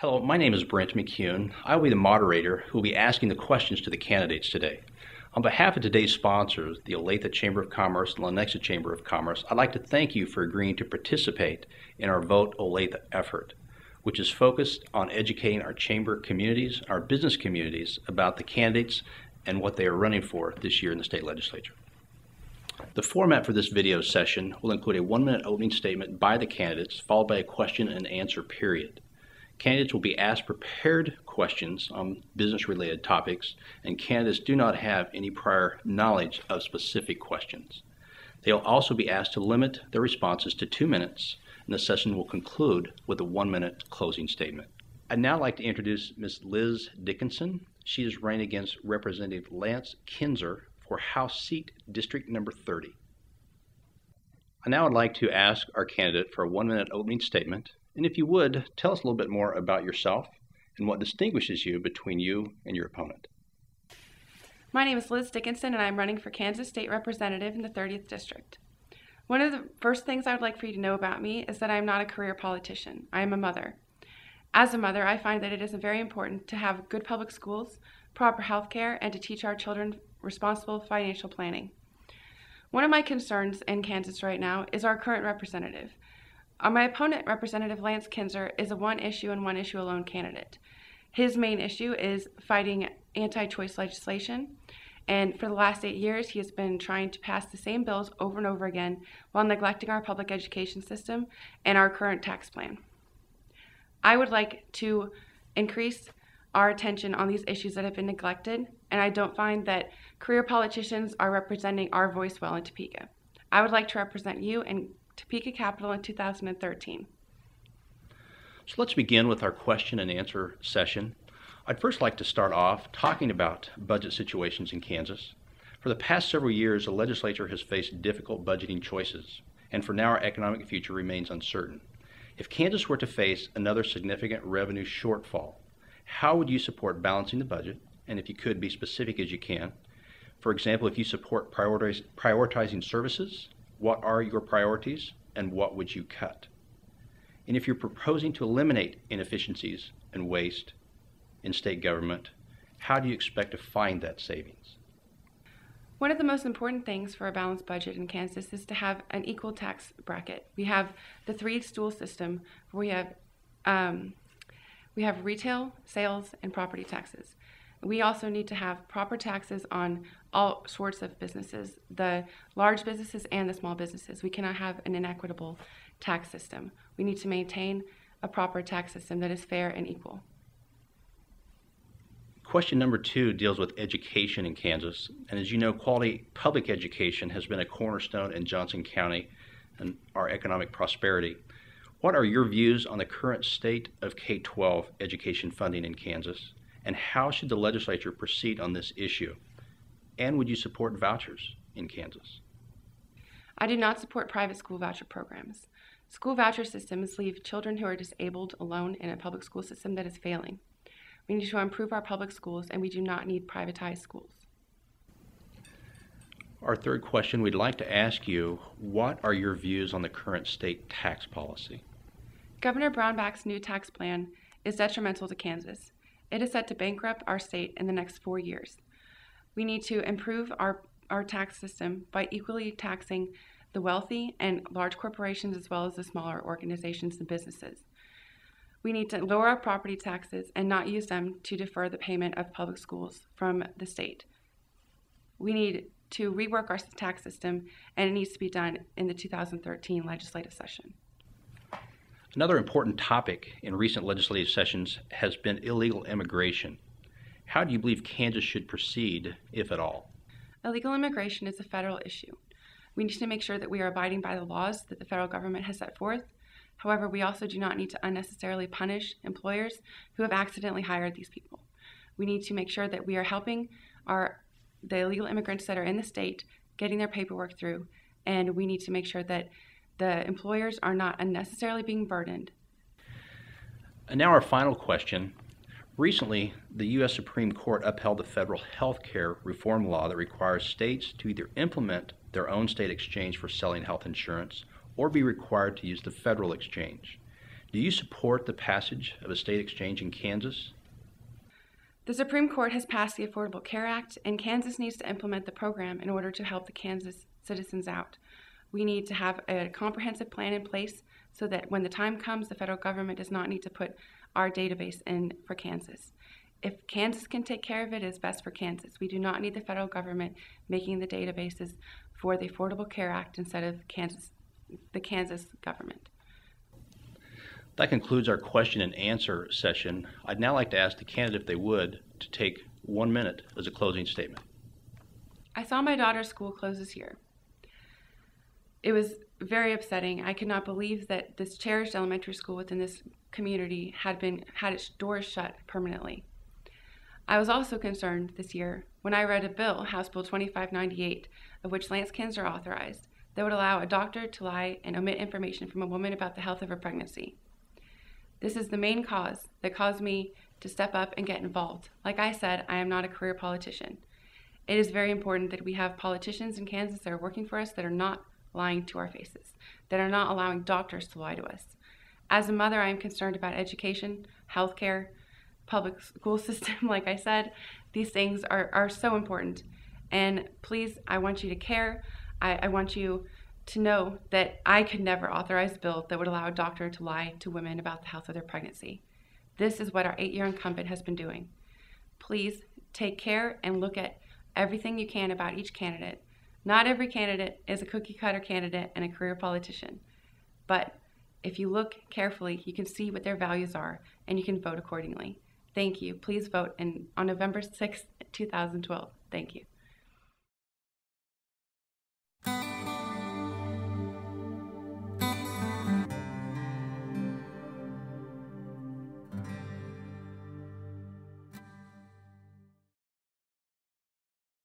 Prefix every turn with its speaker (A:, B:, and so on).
A: Hello, my name is Brent McCune. I will be the moderator who will be asking the questions to the candidates today. On behalf of today's sponsors, the Olathe Chamber of Commerce and Lenexa Chamber of Commerce, I'd like to thank you for agreeing to participate in our Vote Olathe effort, which is focused on educating our chamber communities, our business communities, about the candidates and what they are running for this year in the state legislature. The format for this video session will include a 1-minute opening statement by the candidates, followed by a question and answer period. Candidates will be asked prepared questions on business-related topics, and candidates do not have any prior knowledge of specific questions. They will also be asked to limit their responses to 2 minutes, and the session will conclude with a 1-minute closing statement. I'd now like to introduce Ms. Liz Dickinson. She is running against Representative Lance Kinzer for House Seat District Number 30. I now would like to ask our candidate for a 1-minute opening statement. And if you would, tell us a little bit more about yourself and what distinguishes you between you and your opponent.
B: My name is Liz Dickinson, and I'm running for Kansas State Representative in the 30th District. One of the first things I would like for you to know about me is that I'm not a career politician. I am a mother. As a mother, I find that it is very important to have good public schools, proper health care, and to teach our children responsible financial planning. One of my concerns in Kansas right now is our current representative. My opponent, Representative Lance Kinzer, is a one-issue and one-issue alone candidate. His main issue is fighting anti-choice legislation, and for the last 8 years, he has been trying to pass the same bills over and over again while neglecting our public education system and our current tax plan. I would like to increase our attention on these issues that have been neglected, and I don't find that career politicians are representing our voice well in Topeka. I would like to represent you in Topeka Capitol in 2013.
A: So let's begin with our question and answer session. I'd first like to start off talking about budget situations in Kansas. For the past several years, the legislature has faced difficult budgeting choices, and for now our economic future remains uncertain. If Kansas were to face another significant revenue shortfall, how would you support balancing the budget? And if you could, be specific as you can. For example, if you support prioritizing services, what are your priorities and what would you cut? And if you're proposing to eliminate inefficiencies and waste in state government, how do you expect to find that savings?
B: One of the most important things for a balanced budget in Kansas is to have an equal tax bracket. We have the 3-stool system where we have retail, sales, and property taxes. We also need to have proper taxes on all sorts of businesses, the large businesses and the small businesses. We cannot have an inequitable tax system. We need to maintain a proper tax system that is fair and equal.
A: Question number 2 deals with education in Kansas. And as you know, quality public education has been a cornerstone in Johnson County and our economic prosperity. What are your views on the current state of K-12 education funding in Kansas? And how should the legislature proceed on this issue? And would you support vouchers in Kansas?
B: I do not support private school voucher programs. School voucher systems leave children who are disabled alone in a public school system that is failing. We need to improve our public schools, and we do not need privatized schools.
A: Our third question, we'd like to ask you, what are your views on the current state tax policy?
B: Governor Brownback's new tax plan is detrimental to Kansas. It is set to bankrupt our state in the next 4 years. We need to improve our tax system by equally taxing the wealthy and large corporations as well as the smaller organizations and businesses. We need to lower our property taxes and not use them to defer the payment of public schools from the state. We need to rework our tax system, and it needs to be done in the 2013 legislative session.
A: Another important topic in recent legislative sessions has been illegal immigration. How do you believe Kansas should proceed, if at all?
B: Illegal immigration is a federal issue. We need to make sure that we are abiding by the laws that the federal government has set forth. However, we also do not need to unnecessarily punish employers who have accidentally hired these people. We need to make sure that we are helping the illegal immigrants that are in the state getting their paperwork through, and we need to make sure that the employers are not unnecessarily being burdened.
A: And now our final question. Recently, the U.S. Supreme Court upheld the federal health care reform law that requires states to either implement their own state exchange for selling health insurance or be required to use the federal exchange. Do you support the passage of a state exchange in Kansas?
B: The Supreme Court has passed the Affordable Care Act, and Kansas needs to implement the program in order to help the Kansas citizens out. We need to have a comprehensive plan in place so that when the time comes, the federal government does not need to put our database in for Kansas. If Kansas can take care of it, it's best for Kansas. We do not need the federal government making the databases for the Affordable Care Act instead of the Kansas government.
A: That concludes our question and answer session. I'd now like to ask the candidate, if they would, to take 1 minute as a closing statement.
B: I saw my daughter's school close this year. It was very upsetting. I could not believe that this cherished elementary school within this community had its doors shut permanently. I was also concerned this year when I read a bill, House Bill 2598, of which Lance Kinzer authorized, that would allow a doctor to lie and omit information from a woman about the health of her pregnancy. This is the main cause that caused me to step up and get involved. Like I said, I am not a career politician. It is very important that we have politicians in Kansas that are working for us that are not lying to our faces, that are not allowing doctors to lie to us. As a mother, I am concerned about education, healthcare, public school system. Like I said, these things are so important. And please, I want you to care. I want you to know that I could never authorize a bill that would allow a doctor to lie to women about the health of their pregnancy. This is what our 8-year incumbent has been doing. Please take care and look at everything you can about each candidate. Not every candidate is a cookie-cutter candidate and a career politician, but if you look carefully, you can see what their values are and you can vote accordingly. Thank you. Please vote on November 6th, 2012. Thank you.